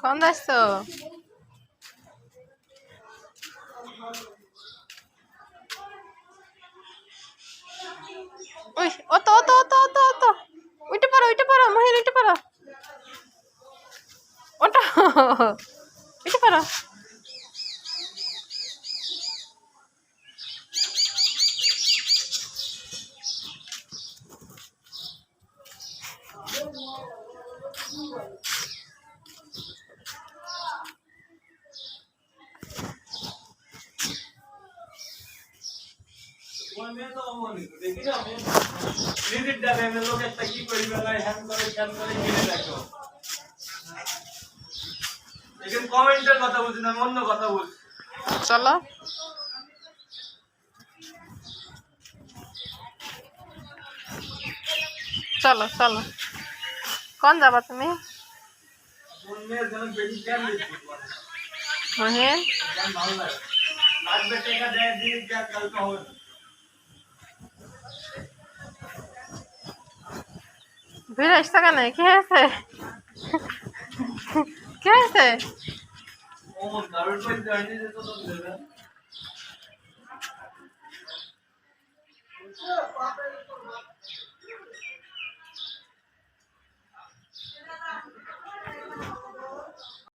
কোন যাচ্ছো? ওই অত অত অত অত অত উঠে পারো মহিন উঠে পারো ওটা উঠে পারো। কমেন্টের কথা বলছি না, অন্য কথা বলছি। চলো চলো চলো কোন যাবা তুমি? মহিন ভিড় আসছে কেন? কি হয়েছে? কি হয়েছে?